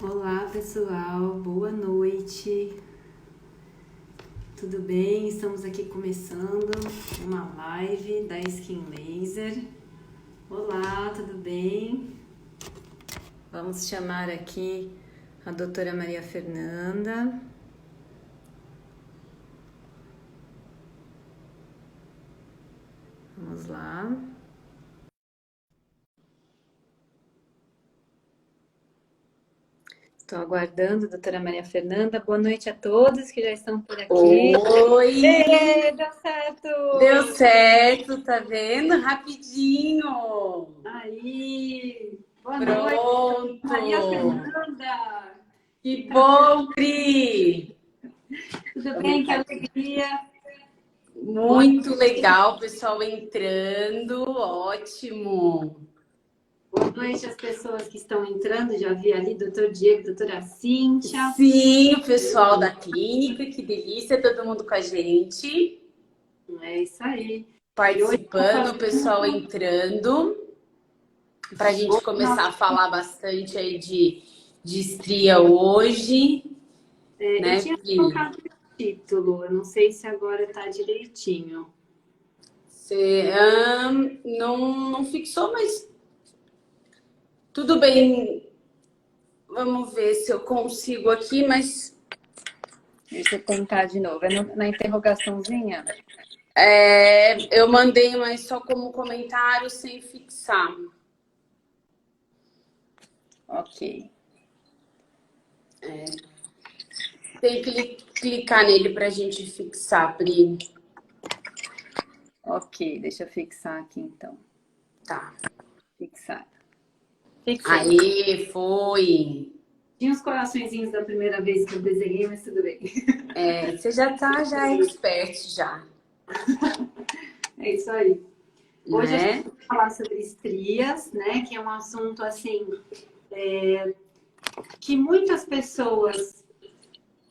Olá pessoal, boa noite, tudo bem? Estamos aqui começando uma live da Skin Laser. Olá, tudo bem? Vamos chamar aqui a doutora Maria Fernanda. Vamos lá. Estou aguardando, doutora Maria Fernanda. Boa noite a todos que já estão por aqui. Oi! Deu certo! Deu certo, tá vendo? Rapidinho! Aí! Boa Pronto! noite, Maria Fernanda! Que bom, Pri! Tudo bem? Que alegria! Muito legal, pessoal entrando, ótimo! Boa noite às pessoas que estão entrando. Já vi ali doutor Diego, doutora Cíntia. Sim, o pessoal da clínica, que delícia, todo mundo com a gente. É isso aí. Participando, o pessoal entrando, para a gente começar a falar bastante aí de estria hoje. Né, eu tinha colocado o título, eu não sei se agora está direitinho. Você não fixou, mas tudo bem. Vamos ver se eu consigo aqui, mas... Deixa eu tentar de novo. É na interrogaçãozinha? Eu mandei, mas só como comentário, sem fixar. Ok. Tem que clicar nele para a gente fixar, Pri. Ok, deixa eu fixar aqui então. Tá. Fixar. Aí, foi. Tinha os coraçõezinhos da primeira vez que eu desenhei, mas tudo bem. Você já é expert já. É isso aí. Hoje Né? a gente vai falar sobre estrias, né? Que é um assunto assim que muitas pessoas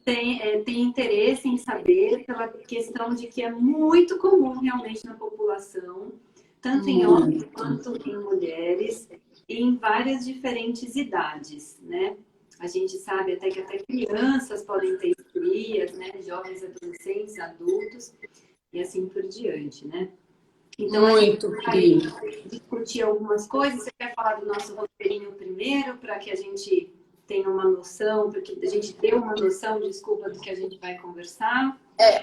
têm interesse em saber pela questão de que é muito comum realmente na população, tanto em homens quanto em mulheres, e em várias diferentes idades, né? A gente sabe até que até crianças podem ter estrias, né? Jovens, adolescentes, adultos e assim por diante, né? Então, Muito, a gente Pri. vai discutir algumas coisas. Você quer falar do nosso roteirinho primeiro, para que a gente tenha uma noção, para que a gente dê uma noção, desculpa, do que a gente vai conversar?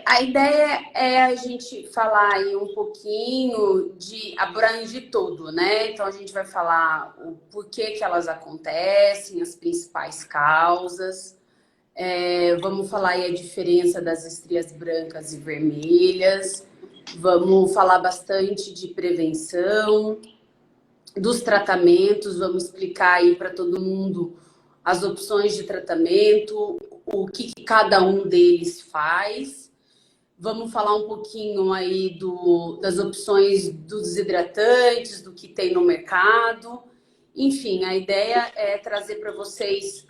A ideia é a gente falar aí um pouquinho de abranger tudo, né? Então a gente vai falar o porquê que elas acontecem, as principais causas. Vamos falar aí a diferença das estrias brancas e vermelhas. Vamos falar bastante de prevenção, dos tratamentos. Vamos explicar aí para todo mundo as opções de tratamento, o que cada um deles faz. Vamos falar um pouquinho aí das opções dos hidratantes, do que tem no mercado. Enfim, a ideia é trazer para vocês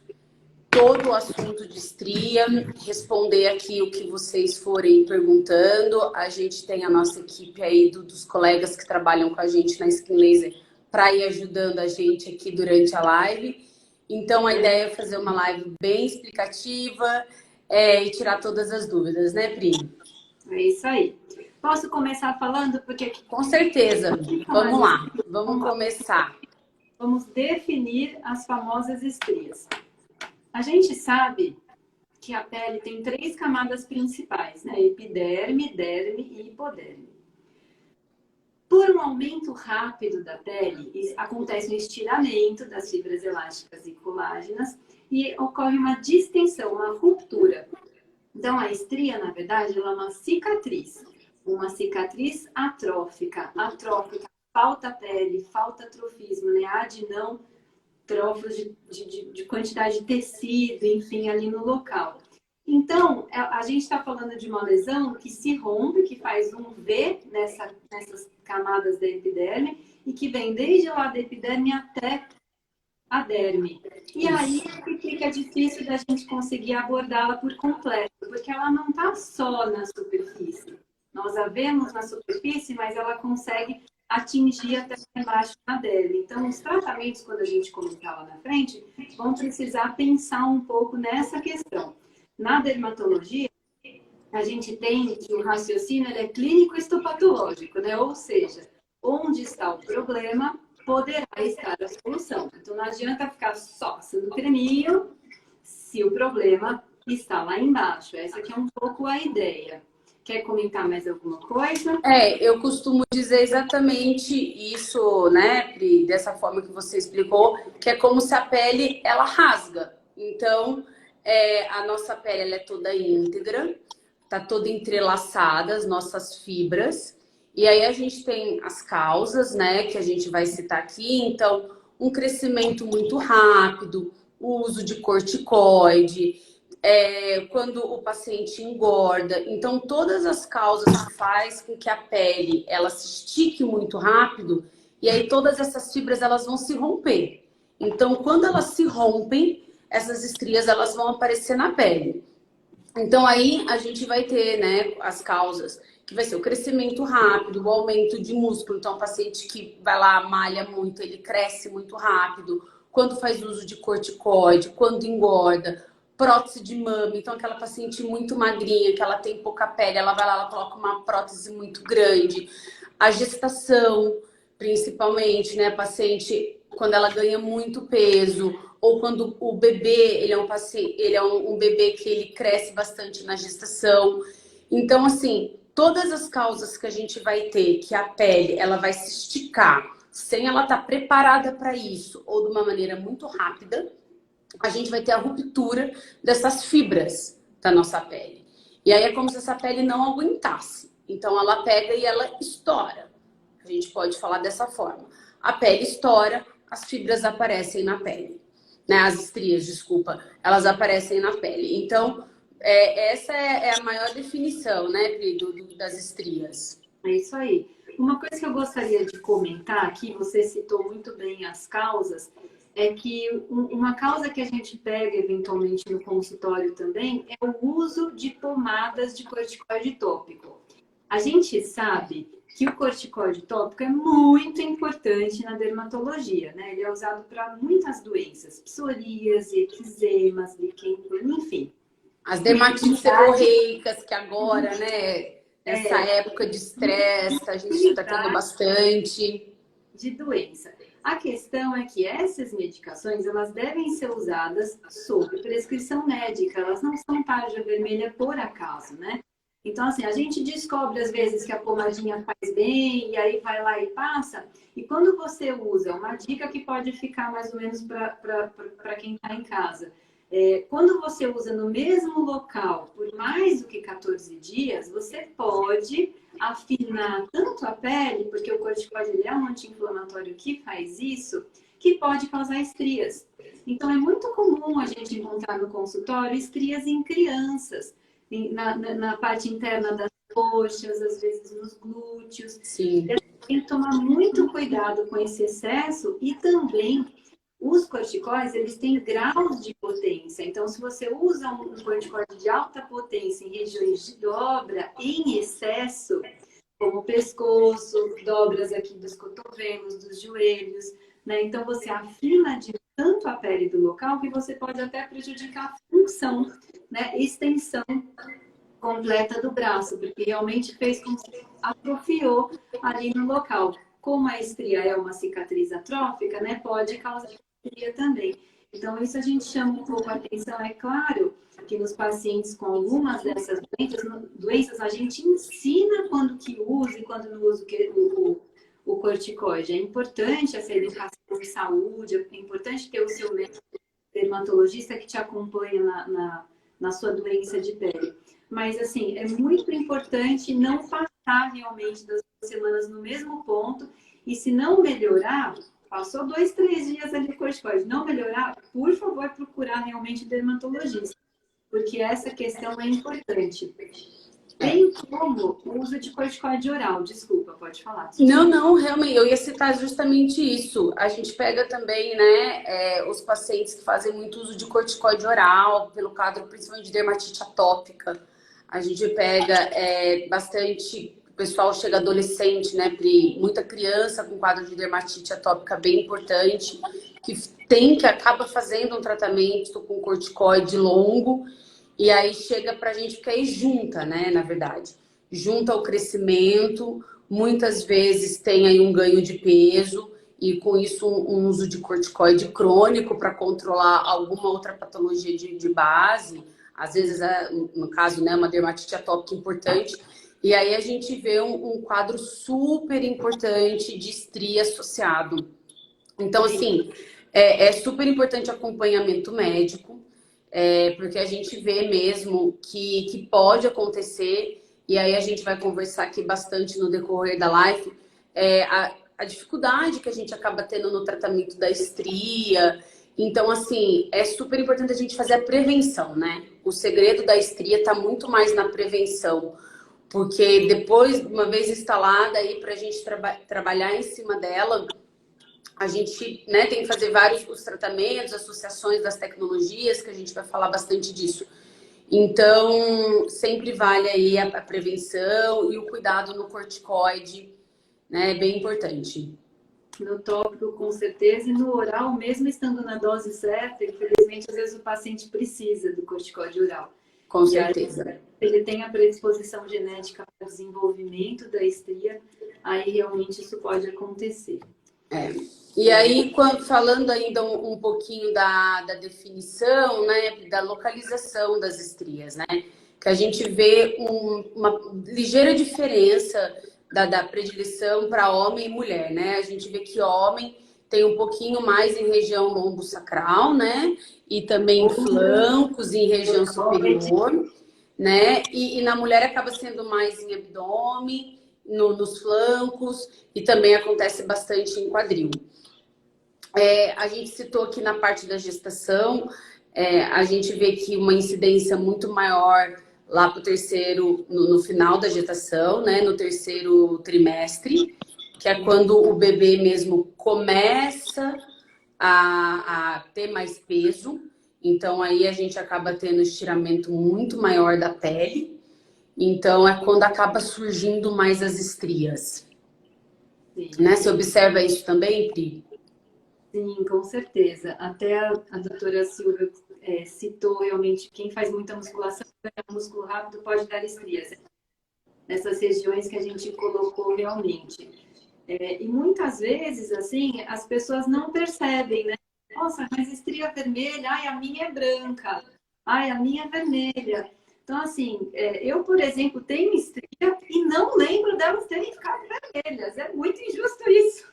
todo o assunto de estria, responder aqui o que vocês forem perguntando. A gente tem a nossa equipe aí dos colegas que trabalham com a gente na Skin Laser para ir ajudando a gente aqui durante a live. Então, a ideia é fazer uma live bem explicativa e tirar todas as dúvidas, né, Pri? É isso aí. Posso começar falando? Porque Com certeza. Vamos lá. Vamos começar. Vamos definir as famosas estrias. A gente sabe que a pele tem 3 camadas principais, né? Epiderme, derme e hipoderme. Por um aumento rápido da pele, acontece um estiramento das fibras elásticas e colágenas e ocorre uma distensão, uma ruptura. Então, a estria, na verdade, ela é uma cicatriz atrófica. Atrófica, falta pele, falta trofismo, né? Há de não trofos de quantidade de tecido, enfim, ali no local. Então, a gente está falando de uma lesão que se rompe, que faz um V nessas camadas da epiderme e que vem desde lá da epiderme até a derme. E aí fica difícil da gente conseguir abordá-la por completo, porque ela não está só na superfície. Nós a vemos na superfície, mas ela consegue atingir até embaixo na derme. Então, os tratamentos, quando a gente comentar lá na frente, vão precisar pensar um pouco nessa questão. Na dermatologia, a gente tem que o raciocínio ele é clínico histopatológico, né? Ou seja, onde está o problema, poderá estar a solução. Então, não adianta ficar só passando creminho se o problema está lá embaixo. Essa aqui é um pouco a ideia. Quer comentar mais alguma coisa? Eu costumo dizer exatamente isso, né, Pri, dessa forma que você explicou, que é como se a pele, ela rasga. Então, a nossa pele, ela é toda íntegra, tá toda entrelaçada, as nossas fibras. E aí a gente tem as causas, né, que a gente vai citar aqui. Então, um crescimento muito rápido, o uso de corticoide, quando o paciente engorda. Então, todas as causas que faz com que a pele ela se estique muito rápido, e aí todas essas fibras elas vão se romper. Então, quando elas se rompem, essas estrias elas vão aparecer na pele. Então, aí a gente vai ter, né, as causas, que vai ser o crescimento rápido, o aumento de músculo. Então, o paciente que vai lá, malha muito, ele cresce muito rápido. Quando faz uso de corticoide, quando engorda, prótese de mama. Então, aquela paciente muito magrinha, que ela tem pouca pele, ela vai lá, ela coloca uma prótese muito grande. A gestação, principalmente, né, a paciente, quando ela ganha muito peso, ou quando o bebê, ele é um paciente, ele é um bebê que ele cresce bastante na gestação. Então, assim, todas as causas que a gente vai ter, que a pele, ela vai se esticar, sem ela estar preparada para isso, ou de uma maneira muito rápida, a gente vai ter a ruptura dessas fibras da nossa pele. E aí é como se essa pele não aguentasse. Então, ela pega e ela estoura. A gente pode falar dessa forma. A pele estoura, as fibras aparecem na pele. Né? As estrias, desculpa, elas aparecem na pele. Então, essa é a maior definição, né, Pri, das estrias. É isso aí. Uma coisa que eu gostaria de comentar aqui, você citou muito bem as causas, é que uma causa que a gente pega eventualmente no consultório também é o uso de pomadas de corticoide tópico. A gente sabe que o corticoide tópico é muito importante na dermatologia, né? Ele é usado para muitas doenças, psoríase, eczemas, liquêmia, enfim. As dermatites seborreicas, que agora, né, nessa época de estresse, a gente está tendo bastante. De doença. A questão é que essas medicações, elas devem ser usadas sob prescrição médica, elas não são tarja vermelha por acaso, né? Então, assim, a gente descobre às vezes que a pomadinha faz bem, e aí vai lá e passa. E quando você usa, uma dica que pode ficar mais ou menos para quem está em casa, quando você usa no mesmo local por mais do que 14 dias, você pode afinar tanto a pele, porque o corticoide é um anti-inflamatório que faz isso, que pode causar estrias. Então, é muito comum a gente encontrar no consultório estrias em crianças, na parte interna das coxas, às vezes nos glúteos. Sim. Tem que tomar muito cuidado com esse excesso e também os corticoides, eles têm graus de potência. Então, se você usa um corticoide de alta potência em regiões de dobra em excesso, como o pescoço, dobras aqui dos cotovelos, dos joelhos, né? Então, você afina de tanto a pele do local que você pode até prejudicar a função, né? Extensão completa do braço, porque realmente fez com que atrofiou ali no local. Como a estria é uma cicatriz atrófica, né? Pode causar estria também. Então, isso a gente chama um pouco a atenção. É claro que nos pacientes com algumas dessas doenças a gente ensina quando que usa e quando não usa o corticoide. É importante essa educação de saúde, é importante ter o seu médico dermatologista que te acompanha na sua doença de pele. Mas, assim, é muito importante não passar realmente das 2 semanas no mesmo ponto. E se não melhorar, passou 2, 3 dias ali de corticoide, não melhorar, por favor, procurar realmente dermatologista. Porque essa questão é importante. Bem como o uso de corticoide oral. Desculpa, pode falar. Não, realmente, eu ia citar justamente isso. A gente pega também, né, os pacientes que fazem muito uso de corticoide oral, pelo quadro principalmente de dermatite atópica. A gente pega bastante pessoal chega adolescente, né, Pri? Muita criança com quadro de dermatite atópica bem importante, que acaba fazendo um tratamento com corticoide longo, e aí chega pra gente, porque aí junta, né, na verdade. Junta o crescimento, muitas vezes tem aí um ganho de peso, e com isso um uso de corticoide crônico para controlar alguma outra patologia de base, às vezes, no caso, né, uma dermatite atópica importante. E aí a gente vê um quadro super importante de estria associado. Então, assim, é super importante acompanhamento médico, porque a gente vê mesmo que pode acontecer, e aí a gente vai conversar aqui bastante no decorrer da live, a dificuldade que a gente acaba tendo no tratamento da estria. Então, assim, é super importante a gente fazer a prevenção, né? O segredo da estria está muito mais na prevenção. Porque depois, uma vez instalada aí, para a gente trabalhar em cima dela, a gente, né, tem que fazer vários os tratamentos, associações das tecnologias, que a gente vai falar bastante disso. Então, sempre vale aí a prevenção e o cuidado no corticoide, né, é bem importante. No tópico, com certeza, e no oral, mesmo estando na dose certa, infelizmente, às vezes o paciente precisa do corticoide oral. Com certeza. Ele tem a predisposição genética para o desenvolvimento da estria, aí realmente isso pode acontecer. E aí, falando ainda um pouquinho da definição, né, da localização das estrias, né, que a gente vê uma ligeira diferença da predileção para homem e mulher, né? A gente vê que homem tem um pouquinho mais em região lombosacral, né, e também em flancos, em região superior, né, e na mulher acaba sendo mais em abdômen, nos flancos, e também acontece bastante em quadril. A gente citou aqui na parte da gestação, a gente vê que uma incidência muito maior lá para o terceiro, no final da gestação, né, no terceiro trimestre, que é quando o bebê mesmo começa a ter mais peso. Então, aí a gente acaba tendo estiramento muito maior da pele. Então, é quando acaba surgindo mais as estrias. Sim. Né? Você observa isso também, Pri? Sim, com certeza. Até a doutora Silvia citou realmente quem faz muita musculação, músculo rápido pode dar estrias. Nessas regiões que a gente colocou realmente. E muitas vezes, assim, as pessoas não percebem, né? Nossa, mas estria vermelha, ai, a minha é branca, ai, a minha é vermelha. Então, assim, eu, por exemplo, tenho estria e não lembro delas terem ficado vermelhas. É muito injusto isso.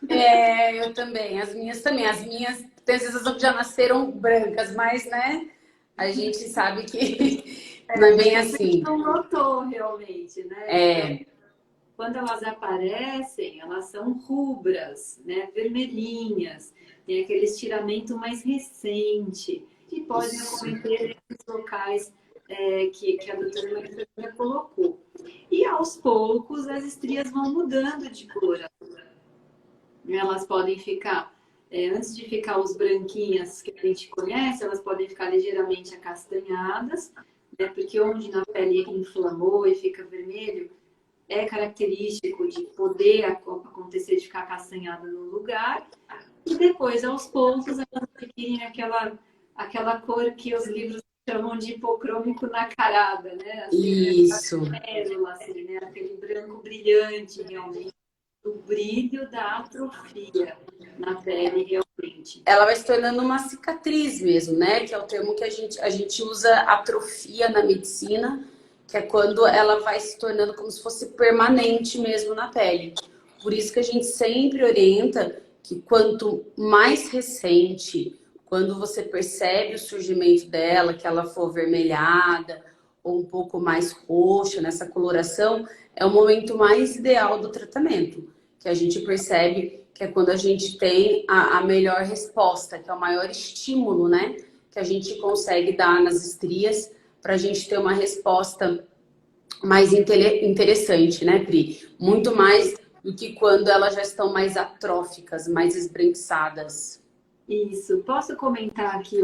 Eu também. As minhas também. As minhas, tem sensação que já nasceram brancas, mas, né, a gente sabe que não é bem assim. Não notou realmente, né? Quando elas aparecem, elas são rubras, né? Vermelhinhas, tem aquele estiramento mais recente, que pode acometer esses locais que a doutora Maria colocou. E aos poucos as estrias vão mudando de cor. Elas podem ficar, antes de ficar os branquinhas que a gente conhece, elas podem ficar ligeiramente acastanhadas, né? Porque onde na pele inflamou e fica vermelho, é característico de poder acontecer de ficar castanhada no lugar, e depois, aos poucos, elas adquirem aquela cor que os livros chamam de hipocrômico nacarada, né? Assim, Isso. Pérola, assim, né? Aquele branco brilhante, realmente, o brilho da atrofia na pele, realmente. Ela vai se tornando uma cicatriz mesmo, né? Que é o termo que a gente usa, atrofia na medicina, que é quando ela vai se tornando como se fosse permanente mesmo na pele. Por isso que a gente sempre orienta que quanto mais recente, quando você percebe o surgimento dela, que ela for avermelhada ou um pouco mais roxa nessa coloração, é o momento mais ideal do tratamento, que a gente percebe que é quando a gente tem a melhor resposta, que é o maior estímulo, né? Que a gente consegue dar nas estrias para a gente ter uma resposta mais interessante, né, Pri? Muito mais do que quando elas já estão mais atróficas, mais esbranquiçadas. Isso. Posso comentar aqui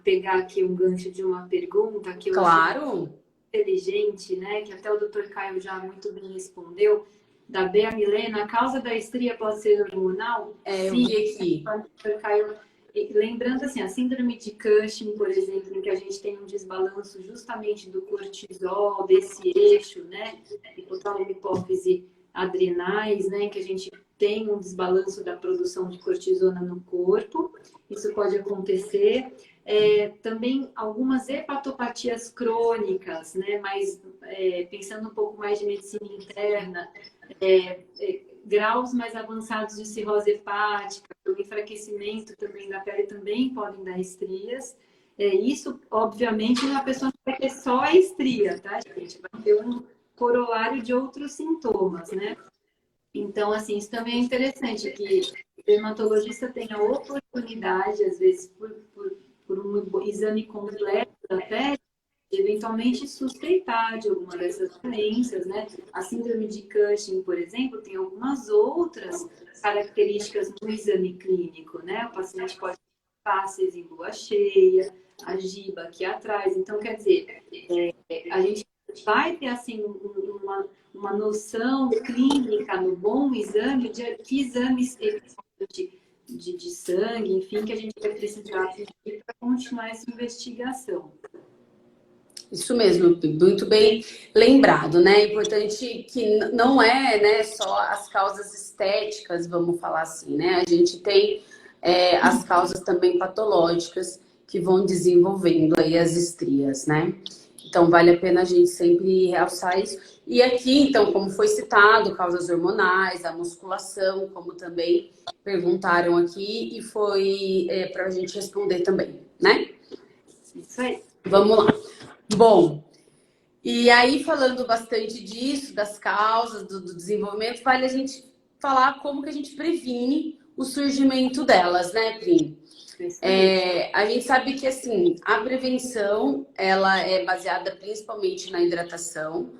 pegar aqui um gancho de uma pergunta que eu Claro. inteligente, né? Que até o Dr. Caio já muito bem respondeu, da Bea Milena, a causa da estria pode ser hormonal? Eu Sim, vi aqui. Dr. Caio, lembrando assim, a síndrome de Cushing, por exemplo, em que a gente tem um desbalanço justamente do cortisol, desse eixo, né? Hipotálamo, hipófise, adrenais, né? Que a gente tem um desbalanço da produção de cortisona no corpo. Isso pode acontecer. Também algumas hepatopatias crônicas, né? Mas pensando um pouco mais de medicina interna, graus mais avançados de cirrose hepática, o enfraquecimento também da pele também podem dar estrias. Isso, obviamente, uma pessoa não vai ter só a estria, tá, gente? Vai ter um corolário de outros sintomas, né? Então, assim, isso também é interessante, que o dermatologista tenha a oportunidade, às vezes, por um exame completo da pele, de eventualmente suspeitar de alguma dessas doenças, né? A síndrome de Cushing, por exemplo, tem algumas outras características no exame clínico, né? O paciente pode ter fáscias em lua cheia, a giba aqui atrás. Então, quer dizer, a gente vai ter, assim, uma noção clínica no bom exame de que exames de sangue, enfim, que a gente vai precisar para continuar essa investigação. Isso mesmo, muito bem lembrado, né? É importante que não é, né, só as causas estéticas, vamos falar assim, né? A gente tem as causas também patológicas que vão desenvolvendo aí as estrias, né? Então, vale a pena a gente sempre realçar isso. E aqui, então, como foi citado, causas hormonais, a musculação, como também perguntaram aqui, e foi para a gente responder também, né? Isso aí. Vamos lá. Bom, e aí falando bastante disso, das causas, do desenvolvimento, vale a gente falar como que a gente previne o surgimento delas, né, Pri? A gente sabe que, assim, a prevenção, ela é baseada principalmente na hidratação.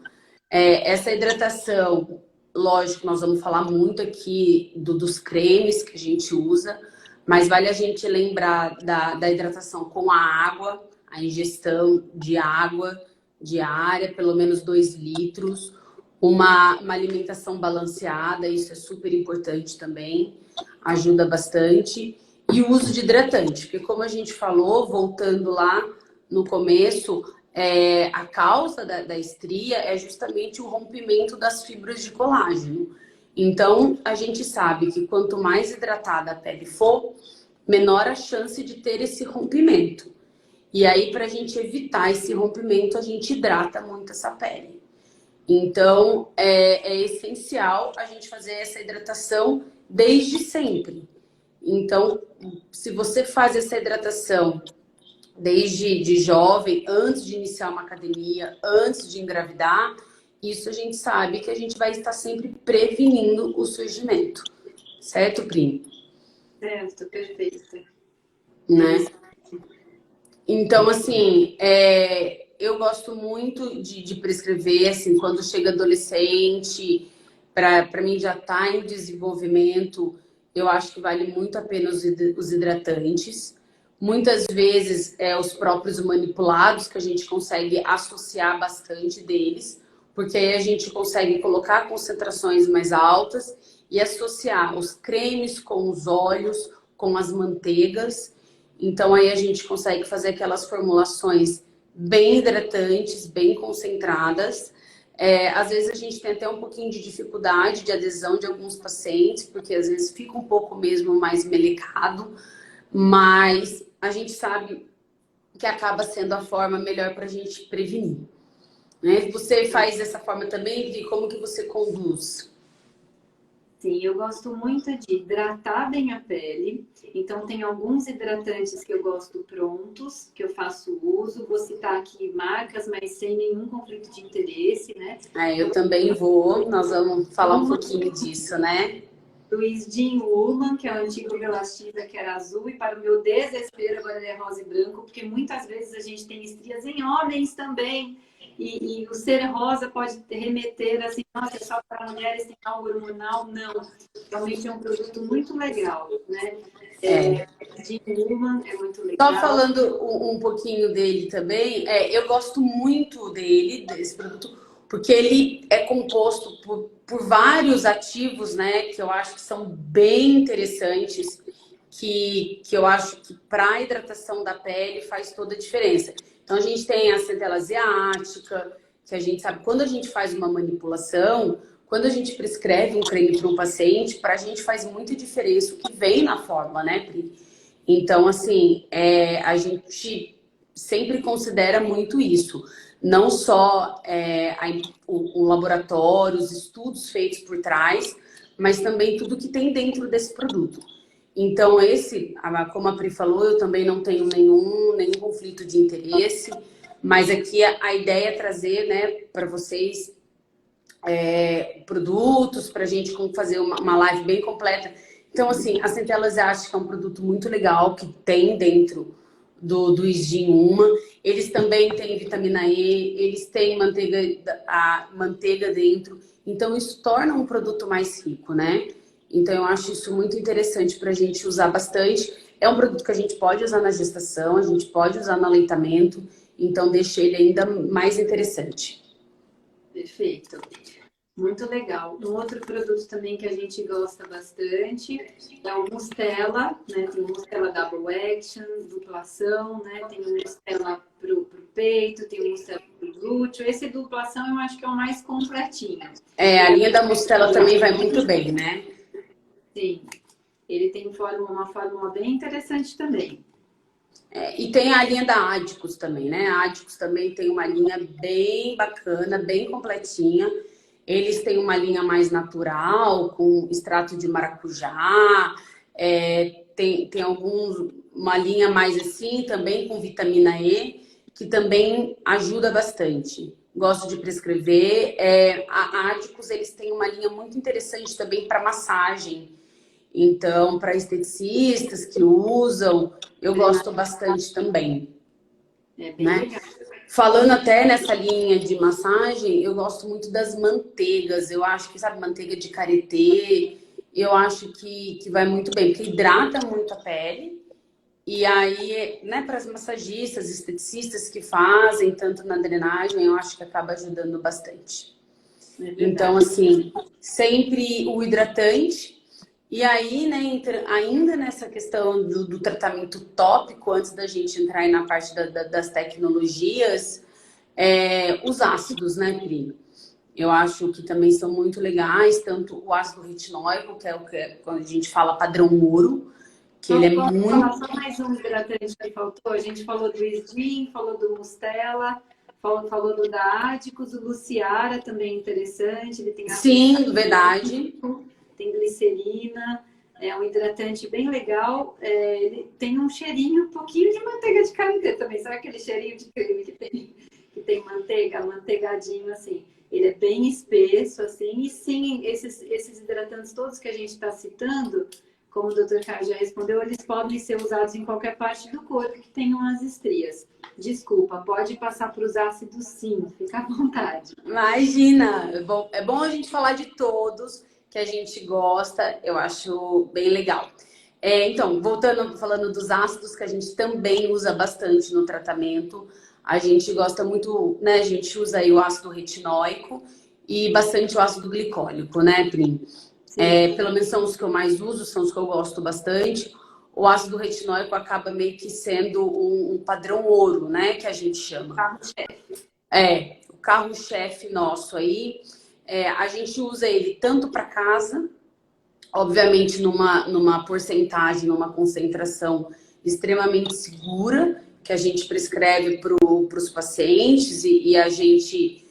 Essa hidratação, lógico, nós vamos falar muito aqui dos cremes que a gente usa, mas vale a gente lembrar da hidratação com a água, a ingestão de água diária, pelo menos 2 litros, uma alimentação balanceada, isso é super importante também, ajuda bastante. E o uso de hidratante, porque como a gente falou, voltando lá no começo, a causa da estria é justamente o rompimento das fibras de colágeno. Então, a gente sabe que quanto mais hidratada a pele for, menor a chance de ter esse rompimento. E aí, para a gente evitar esse rompimento, a gente hidrata muito essa pele. Então, é essencial a gente fazer essa hidratação desde sempre. Então, se você faz essa hidratação desde de jovem, antes de iniciar uma academia, antes de engravidar, isso a gente sabe que a gente vai estar sempre prevenindo o surgimento. Certo, Pri? Certo, perfeito. Né? Então, assim, eu gosto muito de prescrever, assim, quando chega adolescente, para mim já está em desenvolvimento, eu acho que vale muito a pena os hidratantes. Muitas vezes os próprios manipulados, que a gente consegue associar bastante deles, porque aí a gente consegue colocar concentrações mais altas e associar os cremes com os óleos, com as manteigas. Então aí a gente consegue fazer aquelas formulações bem hidratantes, bem concentradas. Às vezes a gente tem até um pouquinho de dificuldade de adesão de alguns pacientes, porque às vezes fica um pouco mesmo mais melecado, mas a gente sabe que acaba sendo a forma melhor para a gente prevenir. Né? Você faz dessa forma também, Pri? Como que você conduz? Sim, eu gosto muito de hidratar bem a pele. Então, tem alguns hidratantes que eu gosto prontos, que eu faço uso. Vou citar aqui marcas, mas sem nenhum conflito de interesse, né? Eu também vou. Nós vamos falar um pouquinho disso, né? Do Jean Woolman, que é o antigo Velastida, que era azul, e para o meu desespero, agora ele é rosa e branco, porque muitas vezes a gente tem estrias em homens também. E o ser rosa pode remeter assim, nossa, é só para mulheres, tem algo hormonal? Não. Realmente é um produto muito legal, né? Skin Woman é muito Só legal. falando um pouquinho dele também, eu gosto muito dele, desse produto, porque ele é composto por vários ativos, né, que eu acho que são bem interessantes, que eu acho que para a hidratação da pele faz toda a diferença. Então, a gente tem a centela asiática, que a gente sabe, quando a gente faz uma manipulação, quando a gente prescreve um creme para um paciente, para a gente faz muita diferença o que vem na fórmula, né, Pri? Então, assim, a gente sempre considera muito isso. Não só o laboratório, os estudos feitos por trás, mas também tudo que tem dentro desse produto. Então, como a Pri falou, eu também não tenho nenhum conflito de interesse, mas aqui a ideia é trazer, né, para vocês produtos, para a gente fazer uma live bem completa. Então, assim, a centela asiática é um produto muito legal que tem dentro do Skin Uma. Eles também têm vitamina E, eles têm a manteiga dentro. Então, isso torna um produto mais rico, né? Então, eu acho isso muito interessante para a gente usar bastante. É um produto que a gente pode usar na gestação, a gente pode usar no aleitamento. Então, deixa ele ainda mais interessante. Perfeito. Muito legal. Um outro produto também que a gente gosta bastante é o Mustela, né? Tem o Mustela Double Action, duplação, né? Tem o Mustela pro peito, tem o Mustela pro glúteo. Esse duplação eu acho que é o mais completinho. A linha da Mustela também vai muito bem, né? Sim. Ele tem uma fórmula bem interessante também. E tem a linha da Adicus também, né? A Adicus também tem uma linha bem bacana, bem completinha. Eles têm uma linha mais natural, com extrato de maracujá. Tem uma linha mais assim, também com vitamina E, que também ajuda bastante. Gosto de prescrever. A Adicus, eles têm uma linha muito interessante também para massagem. Então, para esteticistas que usam, eu gosto bastante também. É bem legal. Falando até nessa linha de massagem, eu gosto muito das manteigas. Eu acho que, sabe, manteiga de karité, eu acho que vai muito bem, porque hidrata muito a pele. E aí, né, para as massagistas, esteticistas que fazem tanto na drenagem, eu acho que acaba ajudando bastante. Então, assim, sempre o hidratante. E aí, né, ainda nessa questão do tratamento tópico, antes da gente entrar aí na parte das tecnologias, os ácidos, né, Pri? Eu acho que também são muito legais, tanto o ácido retinóico, que é quando a gente fala padrão ouro, que ele é muito... falar só mais um hidratante que faltou. A gente falou do Skin, falou do Mustela, falou do da Adicus, o Luciara também é interessante. Ele tem Sim, verdade. Tem glicerina, é um hidratante bem legal. Ele tem um cheirinho, um pouquinho de manteiga de karité também. Sabe aquele cheirinho de creme que tem manteiga, amanteigadinho assim? Ele é bem espesso, assim. E sim, esses hidratantes todos que a gente está citando, como o Dr. Caio já respondeu, eles podem ser usados em qualquer parte do corpo que tenham as estrias. Desculpa, pode passar para os ácidos sim, fica à vontade. Imagina! É bom a gente falar de todos que a gente gosta, eu acho bem legal. Então, falando dos ácidos que a gente também usa bastante no tratamento, a gente gosta muito, né? A gente usa aí o ácido retinóico e bastante o ácido glicólico, né, Pri? Pelo menos são os que eu mais uso, são os que eu gosto bastante. O ácido retinóico acaba meio que sendo um padrão ouro, né, que a gente chama. Carro-chefe. O carro-chefe nosso aí. A gente usa ele tanto para casa, obviamente numa porcentagem, numa concentração extremamente segura, que a gente prescreve para os pacientes e a gente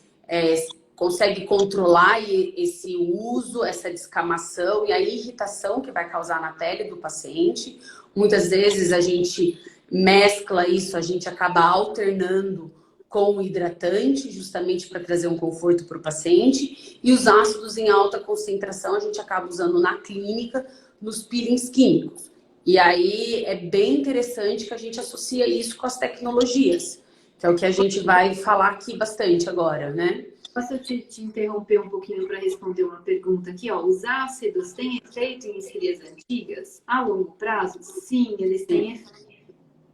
consegue controlar esse uso, essa descamação e a irritação que vai causar na pele do paciente. Muitas vezes a gente mescla isso, a gente acaba alternando com o hidratante, justamente para trazer um conforto para o paciente. E os ácidos em alta concentração a gente acaba usando na clínica, nos peelings químicos. E aí é bem interessante que a gente associa isso com as tecnologias, que é o que a gente vai falar aqui bastante agora, né? Posso te interromper um pouquinho para responder uma pergunta aqui? Ó, os ácidos têm efeito em estrias antigas? A longo prazo? Sim, eles têm efeito.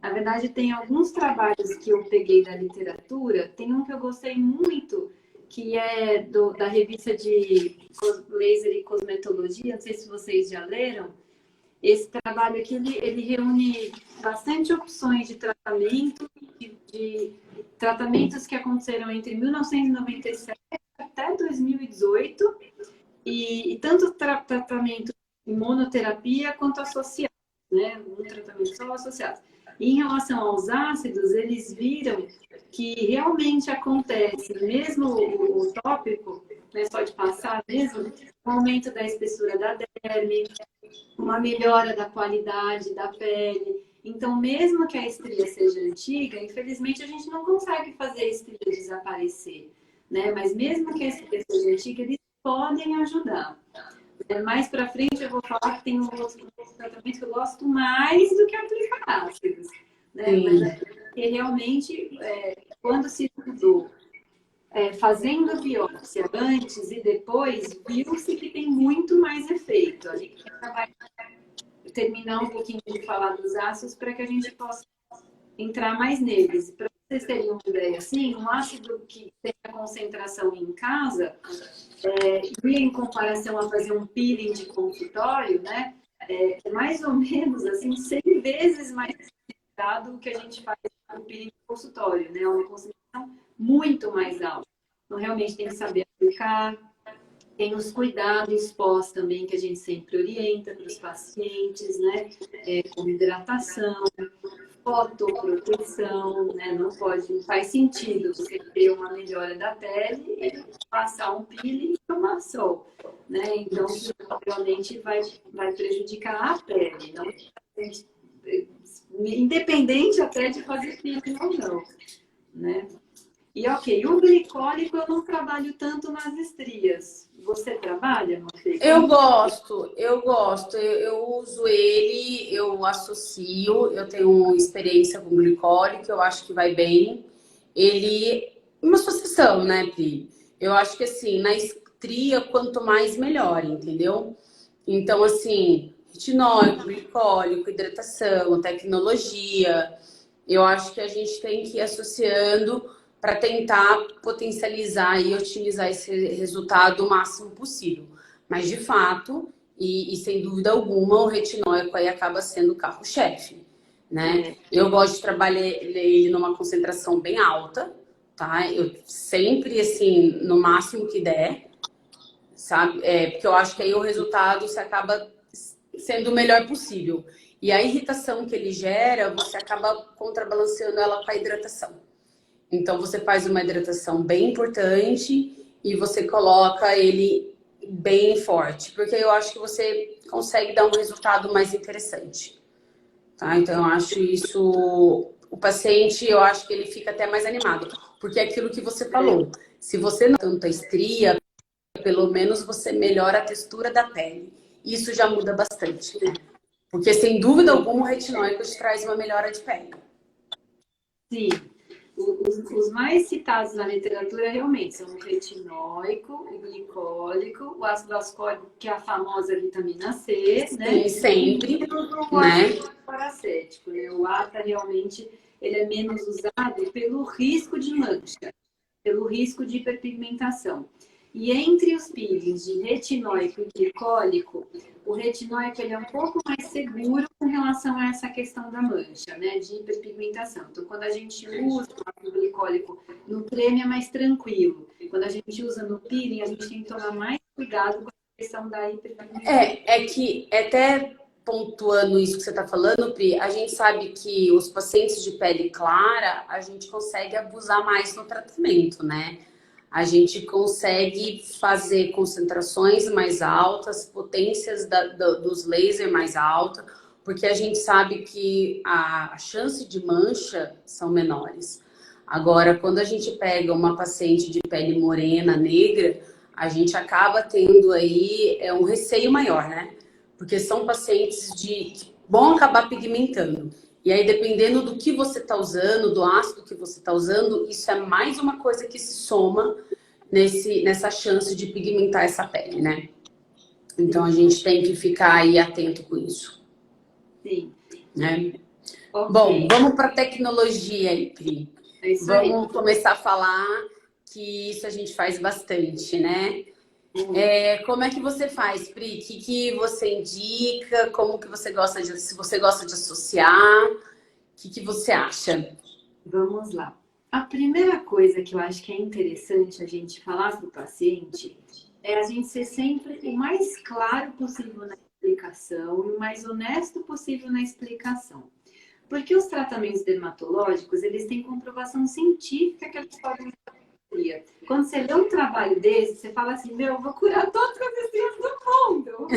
Na verdade, tem alguns trabalhos que eu peguei da literatura. Tem um que eu gostei muito, que é da revista de laser e cosmetologia. Não sei se vocês já leram. Esse trabalho aqui, ele reúne bastante opções de tratamento, de tratamentos que aconteceram entre 1997 até 2018, e tanto tratamento em monoterapia quanto associado, né? Um tratamento só associado. E em relação aos ácidos, eles viram que realmente acontece, mesmo o tópico, né, só de passar mesmo, o aumento da espessura da derme, uma melhora da qualidade da pele. Então, mesmo que a estria seja antiga, infelizmente a gente não consegue fazer a estria desaparecer, né? Mas mesmo que a estria seja antiga, eles podem ajudar. Mais para frente eu vou falar que tem um tratamento que eu gosto mais do que aplicar ácidos, né? Mas é porque realmente, quando se estudou fazendo biópsia antes e depois, viu-se que tem muito mais efeito. A gente vai terminar um pouquinho de falar dos ácidos para que a gente possa entrar mais neles. Para vocês terem uma ideia, assim, um ácido que tem a concentração em casa, e em comparação a fazer um peeling de consultório, né, é mais ou menos assim 100 vezes mais do que a gente faz no peeling de consultório, né, uma concentração muito mais alta. Então, realmente tem que saber aplicar. Tem os cuidados pós também, que a gente sempre orienta para os pacientes, né? Como hidratação, fotoproteção, né? Não faz sentido você ter uma melhora da pele e passar um peeling e tomar sol, né? Então, isso realmente vai prejudicar a pele, não? Independente até de fazer peeling ou não, né? E ok, o glicólico eu não trabalho tanto nas estrias. Você trabalha, Mafê? Eu gosto. Eu uso ele, eu associo, eu tenho experiência com glicólico, eu acho que vai bem. Ele, uma associação, né, Pri? Eu acho que assim, na estria, quanto mais melhor, entendeu? Então, assim, retinol, glicólico, hidratação, tecnologia, eu acho que a gente tem que ir associando para tentar potencializar e otimizar esse resultado o máximo possível. Mas, de fato, e sem dúvida alguma, o retinóico aí acaba sendo o carro-chefe, né? Eu gosto de trabalhar ele numa concentração bem alta, tá? Eu sempre, assim, no máximo que der, sabe? Porque eu acho que aí o resultado se acaba sendo o melhor possível. E a irritação que ele gera, você acaba contrabalanceando ela com a hidratação. Então, você faz uma hidratação bem importante e você coloca ele bem forte, porque eu acho que você consegue dar um resultado mais interessante, tá? Então, eu acho isso... O paciente, eu acho que ele fica até mais animado, porque é aquilo que você falou. Se você não tem tanta estria, pelo menos você melhora a textura da pele. Isso já muda bastante, né? Porque, sem dúvida alguma, o retinóico te traz uma melhora de pele. Sim. Os mais citados na literatura realmente são o retinóico, o glicólico, o ácido ascórbico, que é a famosa vitamina C, né? Sim, sempre, e o né? ácido paracético, né? O ATA realmente ele é menos usado pelo risco de mancha, pelo risco de hiperpigmentação. E entre os peelings de retinóico e glicólico, o retinóico ele é um pouco mais seguro com relação a essa questão da mancha, né, de hiperpigmentação. Então, quando a gente usa o glicólico no creme é mais tranquilo. Quando a gente usa no peeling, a gente tem que tomar mais cuidado com a questão da hiperpigmentação. É que até pontuando isso que você está falando, Pri, a gente sabe que os pacientes de pele clara, a gente consegue abusar mais no tratamento, né? A gente consegue fazer concentrações mais altas, potências dos lasers mais altas, porque a gente sabe que a chance de mancha são menores. Agora, quando a gente pega uma paciente de pele morena, negra, a gente acaba tendo aí um receio maior, né? Porque são pacientes que vão acabar pigmentando. E aí, dependendo do que você está usando, do ácido que você está usando, isso é mais uma coisa que se soma nessa chance de pigmentar essa pele, né? Então a gente tem que ficar aí atento com isso. Sim. Né? Ok. Bom, vamos para a tecnologia aí, Pri. É isso aí. Vamos começar a falar que isso a gente faz bastante, né? Como é que você faz, Pri? O que você indica? Como que você gosta de... Se você gosta de associar, o que você acha? Vamos lá. A primeira coisa que eu acho que é interessante a gente falar para o paciente é a gente ser sempre o mais claro possível na explicação e o mais honesto possível na explicação. Porque os tratamentos dermatológicos, eles têm comprovação científica que eles podem fazer. Quando você lê um trabalho desse, você fala assim, meu, eu vou curar todas as estrias do mundo.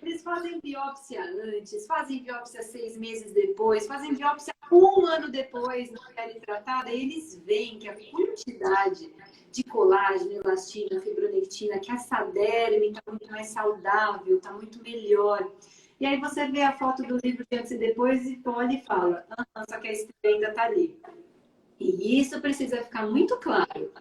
Eles fazem biópsia antes, fazem biópsia 6 meses depois, fazem biópsia 1 ano depois na pele tratada, e eles veem que a quantidade de colágeno, elastina, fibronectina, que essa derme está muito mais saudável, está muito melhor. E aí você vê a foto do livro de antes e depois e olha e fala, só que a estria ainda está ali. E isso precisa ficar muito claro.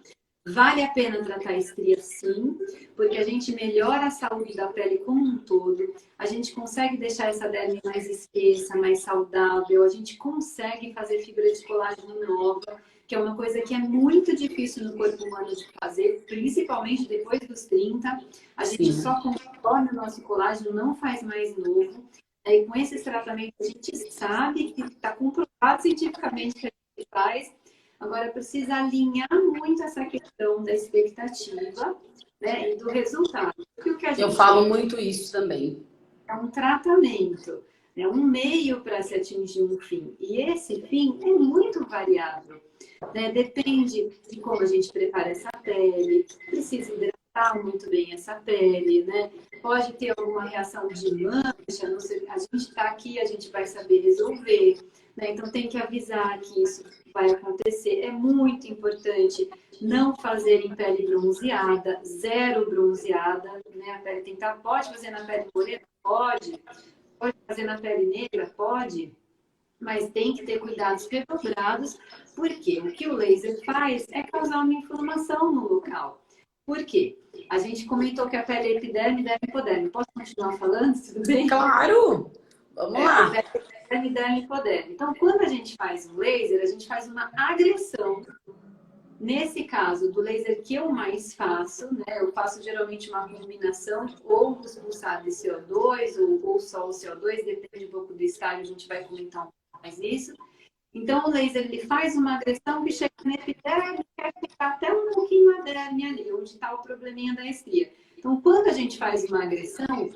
Vale a pena tratar a estria sim, porque a gente melhora a saúde da pele como um todo, a gente consegue deixar essa derme mais espessa, mais saudável, a gente consegue fazer fibra de colágeno nova, que é uma coisa que é muito difícil no corpo humano de fazer, principalmente depois dos 30. A gente só conforme o nosso colágeno, não faz mais novo. E com esses tratamentos a gente sabe que está comprovado cientificamente que a gente faz. Agora, precisa alinhar muito essa questão da expectativa, né, e do resultado. Porque o que a gente Eu falo muito isso também. É um tratamento, é um meio para se atingir um fim. E esse fim é muito variável. Né? Depende de como a gente prepara essa pele, precisa hidratar muito bem essa pele, né? Pode ter alguma reação de mancha, não sei, a gente está aqui, a gente vai saber resolver. Né? Então tem que avisar que isso vai acontecer. É muito importante não fazer em pele bronzeada, zero bronzeada, né? A pele tem que estar, pode fazer na pele morena? Pode. Pode fazer na pele negra? Pode. Mas tem que ter cuidados redobrados, porque o que o laser faz é causar uma inflamação no local. Por quê? A gente comentou que a pele é epiderme, derme e hipoderme. Posso continuar falando? Tudo bem? Claro! Vamos lá! Epiderme, derme e hipoderme. Então, quando a gente faz um laser, a gente faz uma agressão. Nesse caso, do laser que eu mais faço, né? Eu faço geralmente uma combinação ou dos pulsados de CO2 ou só o CO2, depende um pouco do estágio, a gente vai comentar um pouco mais nisso. Então, o laser ele faz uma agressão que chega na epiderme e quer ficar até um pouquinho a derme ali, onde está o probleminha da estria. Então, quando a gente faz uma agressão,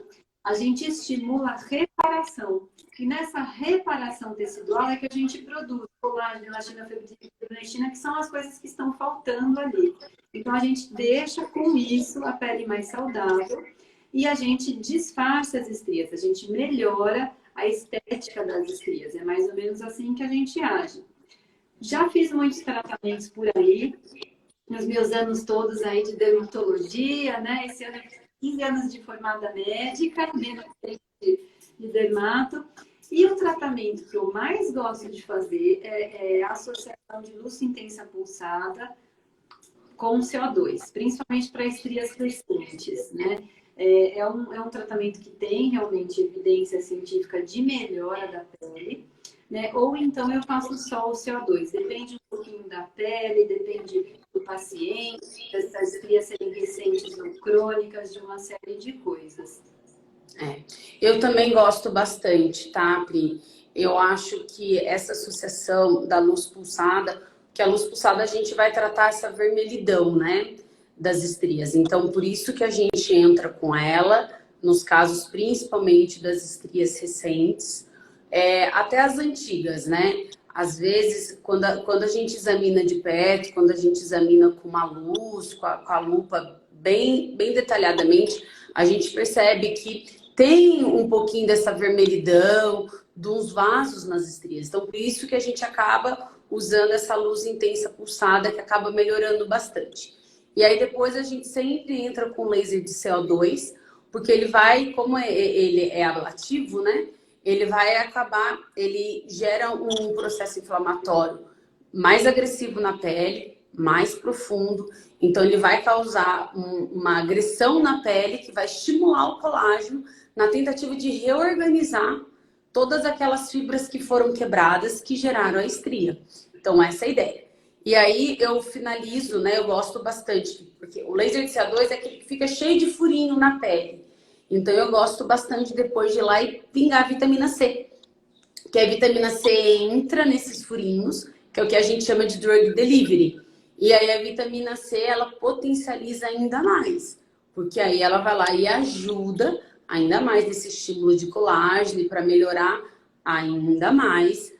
a gente estimula a reparação. E nessa reparação tecidual é que a gente produz colágeno, elastina, fibronectina, que são as coisas que estão faltando ali. Então, a gente deixa com isso a pele mais saudável e a gente disfarça as estrias, a gente melhora a estética das estrias. É mais ou menos assim que a gente age. Já fiz muitos tratamentos por aí, nos meus anos todos aí de dermatologia, né? Esse ano 15 anos de formada médica, menos de dermato. E o tratamento que eu mais gosto de fazer é a associação de luz intensa pulsada com CO2, principalmente para estrias crescentes, né? É um tratamento que tem realmente evidência científica de melhora da pele, né? Ou então eu faço só o CO2. Depende um pouquinho da pele, depende do paciente, dessas estrias serem recentes ou crônicas, de uma série de coisas. Eu também gosto bastante, tá, Pri? Eu acho que essa associação da luz pulsada, que a luz pulsada a gente vai tratar essa vermelhidão, né, das estrias. Então, por isso que a gente entra com ela, nos casos principalmente das estrias recentes, até as antigas, né? Às vezes, quando a gente examina de perto, quando a gente examina com uma luz, com a lupa bem detalhadamente, a gente percebe que tem um pouquinho dessa vermelhidão, dos vasos nas estrias. Então, por isso que a gente acaba usando essa luz intensa pulsada, que acaba melhorando bastante. E aí, depois, a gente sempre entra com laser de CO2, porque ele vai, como ele é ablativo, né? Ele vai acabar, ele gera um processo inflamatório mais agressivo na pele, mais profundo. Então, ele vai causar uma agressão na pele que vai estimular o colágeno na tentativa de reorganizar todas aquelas fibras que foram quebradas que geraram a estria. Então, essa é a ideia. E aí, eu finalizo, né? Eu gosto bastante, porque o laser de CA2 é aquele que fica cheio de furinho na pele. Então, eu gosto bastante depois de ir lá e pingar a vitamina C. Que a vitamina C entra nesses furinhos, que é o que a gente chama de drug delivery. E aí a vitamina C, ela potencializa ainda mais, porque aí ela vai lá e ajuda ainda mais nesse estímulo de colágeno para melhorar ainda mais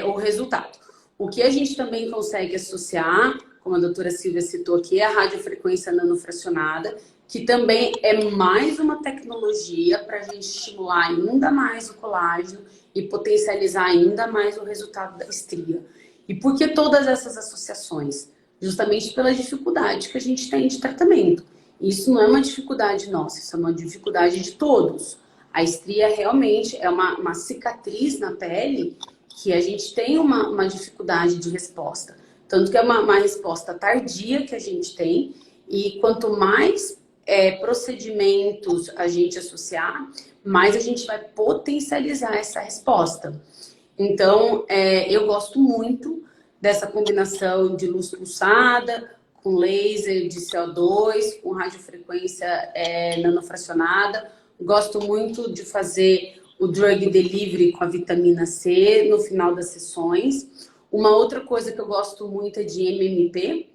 o resultado. O que a gente também consegue associar, como a doutora Silvia citou aqui, é a radiofrequência nanofracionada, que também é mais uma tecnologia para a gente estimular ainda mais o colágeno e potencializar ainda mais o resultado da estria. E por que todas essas associações? Justamente pela dificuldade que a gente tem de tratamento. Isso não é uma dificuldade nossa, isso é uma dificuldade de todos. A estria realmente é uma cicatriz na pele que a gente tem uma dificuldade de resposta. Tanto que é uma resposta tardia que a gente tem, e quanto mais procedimentos a gente associar, mais a gente vai potencializar essa resposta. Então, eu gosto muito dessa combinação de luz pulsada, com laser de CO2, com radiofrequência nanofracionada. Gosto muito de fazer o drug delivery com a vitamina C no final das sessões. Uma outra coisa que eu gosto muito é de MMP,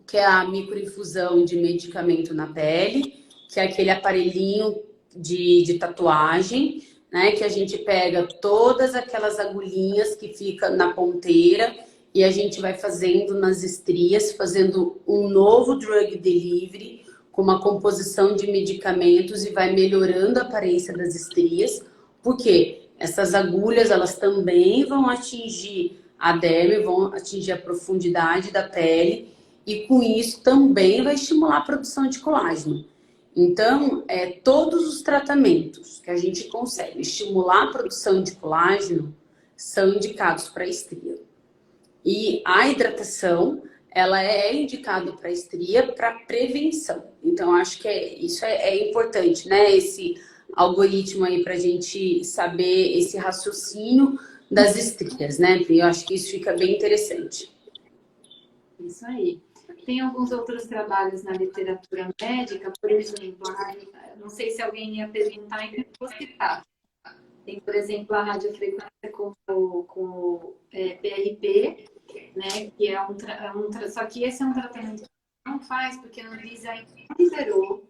que é a microinfusão de medicamento na pele, que é aquele aparelhinho de tatuagem, né? Que a gente pega todas aquelas agulhinhas que ficam na ponteira e a gente vai fazendo nas estrias, fazendo um novo drug delivery com uma composição de medicamentos e vai melhorando a aparência das estrias. Por quê? Essas agulhas, elas também vão atingir a derme, vão atingir a profundidade da pele e com isso também vai estimular a produção de colágeno. Então, todos os tratamentos que a gente consegue estimular a produção de colágeno são indicados para estria. E a hidratação, ela é indicada para estria para prevenção. Então, acho que isso é importante, né? Esse algoritmo aí para a gente saber esse raciocínio das estrias, né? Eu acho que isso fica bem interessante. Isso aí. Tem alguns outros trabalhos na literatura médica, por exemplo, não sei se alguém ia perguntar e eu vou citar. Tem, por exemplo, a radiofrequência com o PRP, né? Que só que esse é um tratamento que não faz, porque a Anvisa ainda não liberou,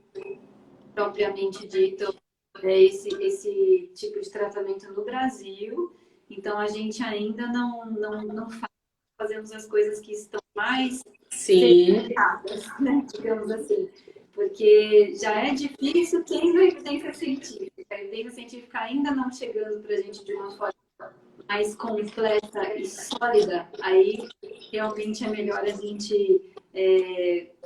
propriamente dito, esse tipo de tratamento no Brasil. Então, a gente ainda não faz, fazemos as coisas que estão mais certificadas, né? Digamos assim. Porque já é difícil tendo a evidência científica. A evidência científica ainda não chegando para a gente de uma forma mais completa e sólida, aí realmente é melhor a gente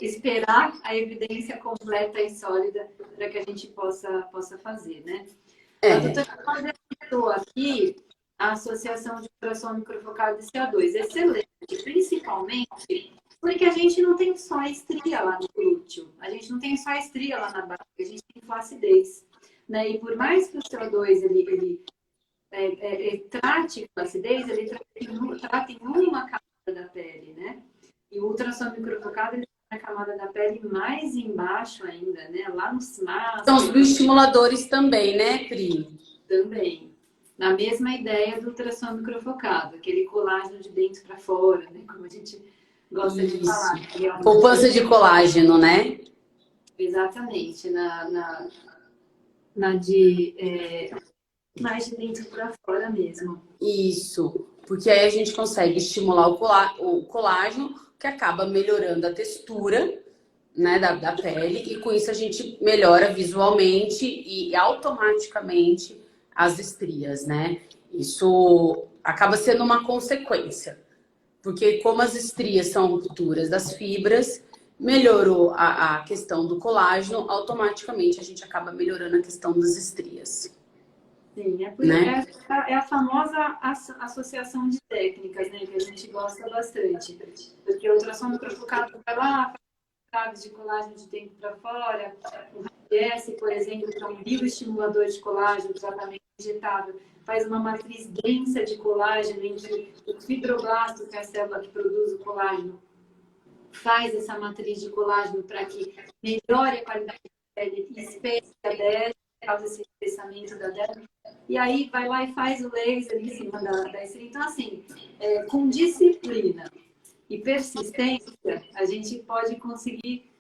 esperar a evidência completa e sólida para que a gente possa fazer, né? A doutora Cláudia citou aqui a associação de ultrassom microfocado de CO2. Excelente, principalmente porque a gente não tem só estria lá no glúteo, a gente não tem só estria lá na barriga, a gente tem flacidez, né? E por mais que o CO2 ele trate flacidez, ele trata em uma camada da pele, né? E o ultrassom microfocado ele tá na camada da pele mais embaixo ainda, né? Lá nos máscaras. São os bioestimuladores também, né, Pri? Também. Na mesma ideia do ultrassom microfocado, aquele colágeno de dentro para fora, né? Como a gente gosta de falar. Poupança de colágeno, né? Exatamente. Mais de dentro para fora mesmo. Isso. Porque aí a gente consegue estimular o colágeno, que acaba melhorando a textura, né, da pele. E com isso a gente melhora visualmente e automaticamente as estrias, né? Isso acaba sendo uma consequência. Porque como as estrias são rupturas das fibras, melhorou a questão do colágeno, automaticamente a gente acaba melhorando a questão das estrias. Sim, né? é a famosa associação de técnicas, né, que a gente gosta bastante. Porque o ultrassom provocado vai lá, faz de colágeno de dentro para fora, o RAS, por exemplo, que é um bioestimulador de colágeno, tratamento injetável, faz uma matriz densa de colágeno em que o fibroblasto, que é a célula que produz o colágeno, faz essa matriz de colágeno para que melhore a qualidade da pele e espesse a derme, causa esse espessamento da derme. E aí vai lá e faz o laser em cima da estria. Então, assim, com disciplina e persistência, a gente pode conseguir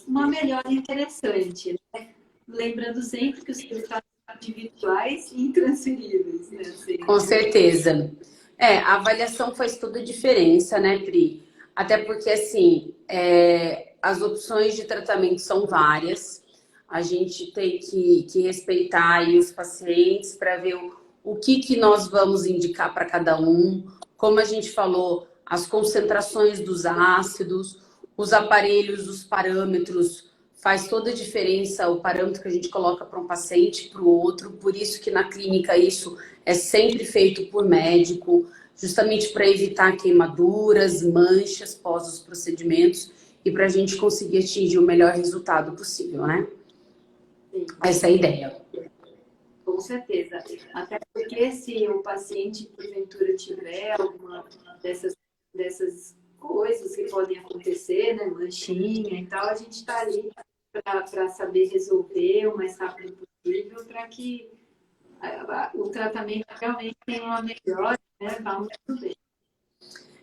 uma melhora interessante, né? Lembrando sempre que os resultados são individuais e intransferíveis, né? Assim, Com certeza. A avaliação faz toda a diferença, né, Pri? Até porque, assim, as opções de tratamento são várias. A gente tem que respeitar aí os pacientes para ver o que nós vamos indicar para cada um. Como a gente falou, as concentrações dos ácidos, os aparelhos, os parâmetros, faz toda a diferença o parâmetro que a gente coloca para um paciente e para o outro. Por isso que na clínica isso é sempre feito por médico, justamente para evitar queimaduras, manchas pós os procedimentos e para a gente conseguir atingir o melhor resultado possível, né? sim. Essa é a ideia. Com certeza. Até porque se o paciente, porventura, tiver alguma dessas coisas que podem acontecer, né, manchinha e tal, a gente está ali para saber resolver o mais rápido possível para que o tratamento realmente tenha uma melhora, né, vá muito bem.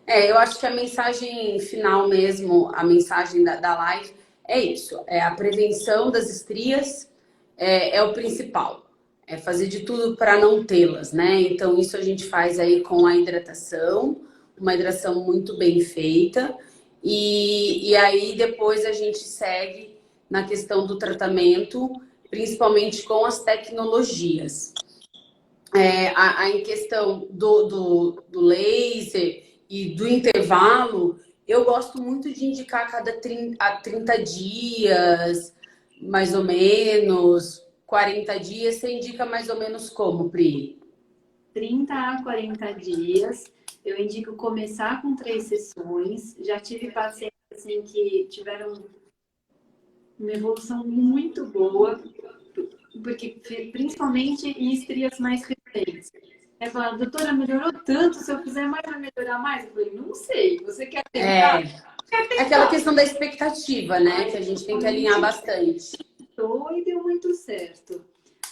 Eu acho que a mensagem final mesmo, a mensagem da live é isso, é a prevenção das estrias é o principal, é fazer de tudo para não tê-las, né? Então isso a gente faz aí com a hidratação, uma hidratação muito bem feita e aí depois a gente segue na questão do tratamento, principalmente com as tecnologias. Em questão do laser e do intervalo, eu gosto muito de indicar a cada 30 dias, mais ou menos, 40 dias. Você indica mais ou menos como, Pri? 30 a 40 dias, eu indico começar com 3 sessões. Já tive pacientes assim, que tiveram uma evolução muito boa, porque principalmente em estrias mais recentes. Ela falou, doutora, melhorou tanto, se eu fizer mais, vai melhorar mais? Eu falei, não sei, você quer tentar? Quer Aquela tentar. questão da expectativa, né? Que a gente tem que alinhar bastante. E deu muito certo,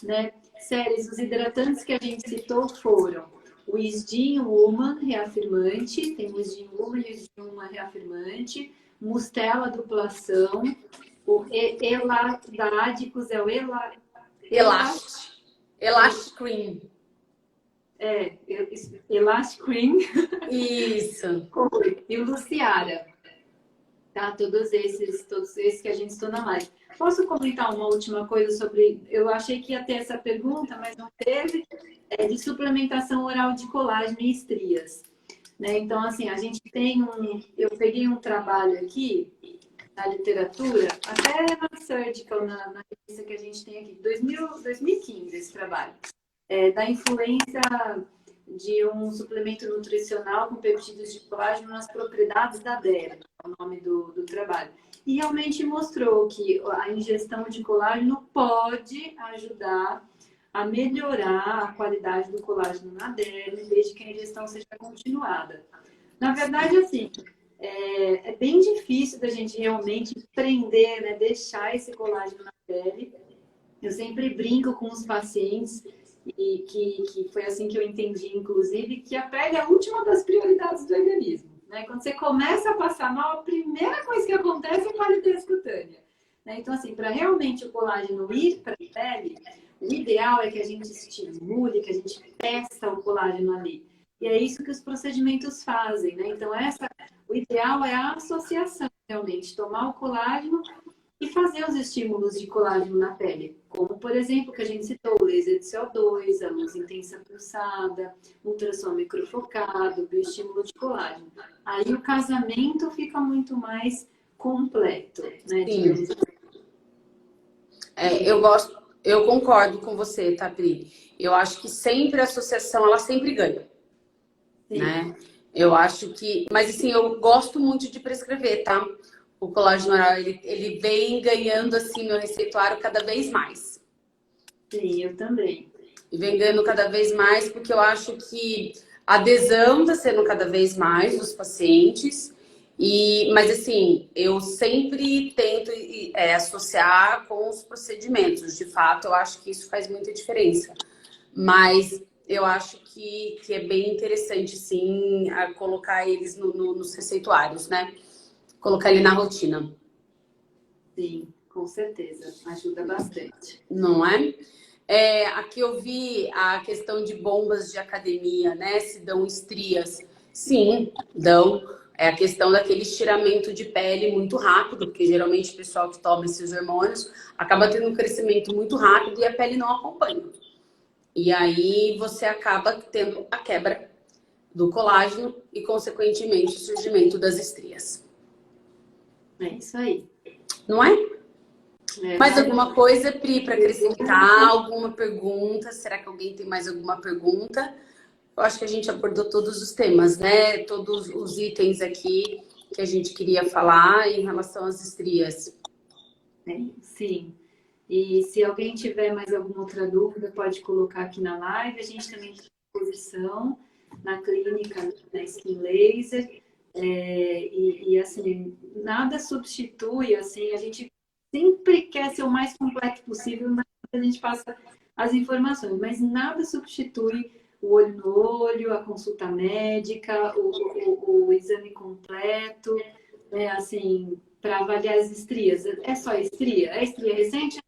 né? Séries, os hidratantes que a gente citou foram o Skin Woman reafirmante, tem o Skin Woman e o Skin Woman reafirmante, Mustela duplação, o Eladádicos é o Elastic Cream. Elastic Cream Isso. e o Luciara. Tá? Todos esses que a gente citou na live. Posso comentar uma última coisa sobre... Eu achei que ia ter essa pergunta, mas não teve. De suplementação oral de colágeno e estrias. Né? Então, assim, a gente tem eu peguei um trabalho aqui na literatura, até na Surgical, na revista que a gente tem aqui, 2015, esse trabalho, da influência de um suplemento nutricional com peptídeos de colágeno nas propriedades da derme, é o nome do trabalho. E realmente mostrou que a ingestão de colágeno pode ajudar a melhorar a qualidade do colágeno na derme, desde que a ingestão seja continuada. Na verdade, assim, é bem difícil da gente realmente prender, né, deixar esse colágeno na pele. Eu sempre brinco com os pacientes, e que foi assim que eu entendi, inclusive, que a pele é a última das prioridades do organismo. Né? Quando você começa a passar mal, a primeira coisa que acontece é palidez cutânea. Né? Então, assim, para realmente o colágeno ir para a pele, o ideal é que a gente estimule, que a gente peça o colágeno ali. E é isso que os procedimentos fazem. Né? Então, o ideal é a associação, realmente, tomar o colágeno e fazer os estímulos de colágeno na pele, como, por exemplo, que a gente citou, o laser de CO2, a luz intensa pulsada, ultrassom microfocado, bioestímulo de colágeno. Aí o casamento fica muito mais completo, né, Sim. digamos. Eu gosto. Eu concordo com você, tá, Pri? Eu acho que sempre a associação, ela sempre ganha, Sim, né? Eu acho que... Mas, assim, eu gosto muito de prescrever, tá? O colágeno oral, ele vem ganhando, assim, meu receituário cada vez mais. sim, eu também. E vem ganhando cada vez mais, porque eu acho que a adesão está sendo cada vez mais dos pacientes. Mas assim, eu sempre tento associar com os procedimentos. De fato, eu acho que isso faz muita diferença. Mas eu acho que é bem interessante, sim, a colocar eles nos receituários, né? Colocar ele na rotina. Sim, com certeza. Ajuda bastante. Não é? Aqui eu vi a questão de bombas de academia, né? Se dão estrias. Sim, dão. É a questão daquele estiramento de pele muito rápido, porque geralmente o pessoal que toma esses hormônios acaba tendo um crescimento muito rápido e a pele não acompanha. E aí você acaba tendo a quebra do colágeno e, consequentemente, o surgimento das estrias. É isso aí. Não é? É, Mais mas alguma coisa, Pri, para acrescentar? Alguma pergunta? Será que alguém tem mais alguma pergunta? Eu acho que a gente abordou todos os temas, né? Todos os itens aqui que a gente queria falar em relação às estrias. sim. E se alguém tiver mais alguma outra dúvida, pode colocar aqui na live. A gente também tem exposição na clínica, na Skin Laser. Assim, nada substitui, assim, a gente sempre quer ser o mais completo possível, mas a gente passa as informações, mas nada substitui o olho no olho, a consulta médica, o exame completo, né, assim, para avaliar as estrias. É só estria? É estria recente?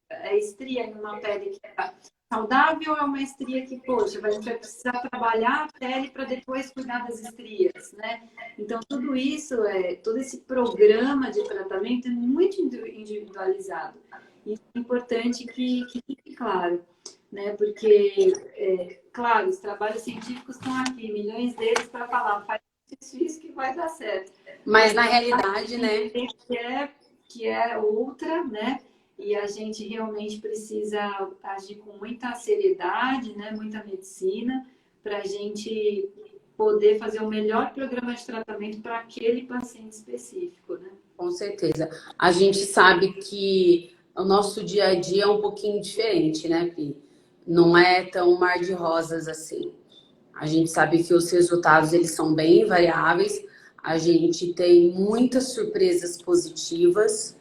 É estria em uma pele que está saudável, é uma estria que, poxa, a gente vai precisar trabalhar a pele para depois cuidar das estrias, né? Então, tudo isso, todo esse programa de tratamento é muito individualizado. E é importante que fique claro, né? Porque, claro, os trabalhos científicos estão aqui, milhões deles para falar, faz isso que vai dar certo. Mas na realidade, né? Que é outra, né? E a gente realmente precisa agir com muita seriedade, né? Muita medicina, para a gente poder fazer o melhor programa de tratamento para aquele paciente específico, né? Com certeza. A gente sabe que o nosso dia a dia é um pouquinho diferente, né, Pri? Não é tão mar de rosas assim. A gente sabe que os resultados eles são bem variáveis. A gente tem muitas surpresas positivas.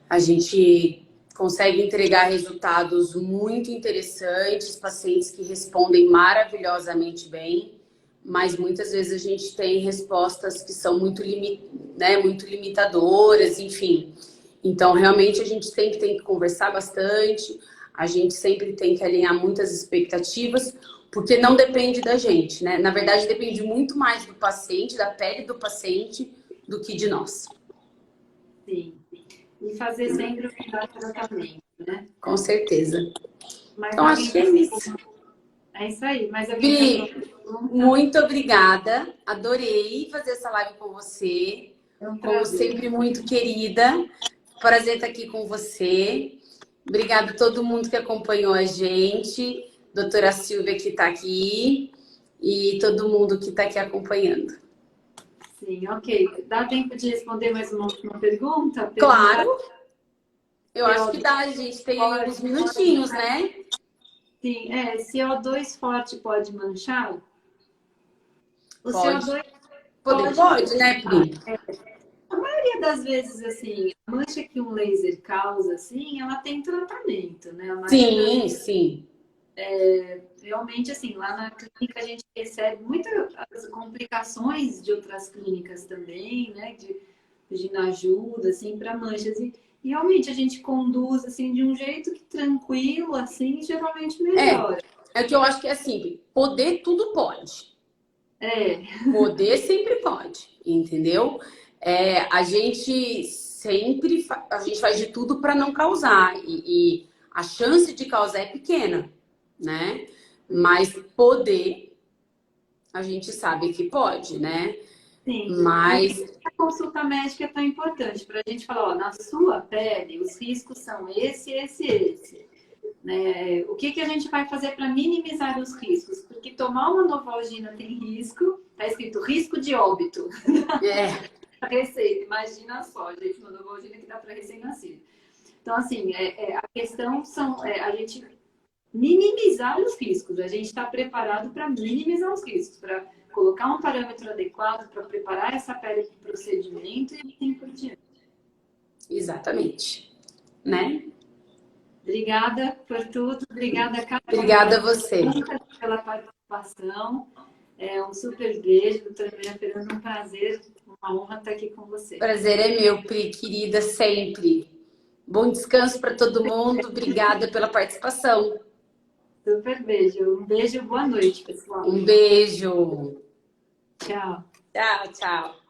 A gente consegue entregar resultados muito interessantes, pacientes que respondem maravilhosamente bem, mas muitas vezes a gente tem respostas que são muito limitadoras, enfim. Então, realmente, a gente sempre tem que conversar bastante, a gente sempre tem que alinhar muitas expectativas, porque não depende da gente, né? Na verdade, depende muito mais do paciente, da pele do paciente, do que de nós. Sim. E fazer sempre o melhor tratamento, né? Com certeza. Mas Então, acho que é isso. É isso aí. Mas alguém tem alguma pergunta? Muito obrigada. Adorei fazer essa live com você. É um Como prazer. sempre, muito querida. Prazer estar aqui com você. Obrigada a todo mundo que acompanhou a gente. Doutora Silvia que está aqui. E todo mundo que está aqui acompanhando. Sim, ok. Dá tempo de responder mais uma última pergunta? Claro. Eu acho que dá, gente. Tem aí alguns minutinhos, né? Sim, CO2 forte pode manchar? O Pode. CO2 Pode, né, Pri? A maioria das vezes, assim, a mancha que um laser causa, assim, ela tem tratamento, né? A maioria das Sim. realmente, assim, lá na clínica a gente recebe muitas complicações de outras clínicas também, né? Pedindo ajuda, assim, para manchas. E realmente a gente conduz, assim, de um jeito que tranquilo, assim, geralmente melhora. É que eu acho que é assim, poder tudo pode. Poder sempre pode, entendeu? A gente sempre a gente faz de tudo para não causar. E a chance de causar é pequena, né? Mas poder, a gente sabe que pode, né? Sim. Mas A consulta médica é tão importante para a gente falar, ó, na sua pele, os riscos são esse. né? O que a gente vai fazer para minimizar os riscos? Porque tomar uma Novalgina tem risco, tá escrito risco de óbito. É, A receita, imagina só, gente, uma Novalgina que dá para recém-nascido. Então, assim, a questão são a gente minimizar os riscos. A gente está preparado para minimizar os riscos, para colocar um parâmetro adequado, para preparar essa pele para o procedimento e assim por diante. exatamente. Né? Obrigada por tudo. Obrigada, Carol. Obrigada a você. Pela participação. Um super beijo, doutora Maria Fernanda. Um prazer, uma honra estar aqui com você. Prazer é meu, Pri, querida, sempre. Bom descanso para todo mundo. Obrigada pela participação. Super beijo. Um beijo, boa noite, pessoal. Um beijo. Tchau. Tchau, tchau.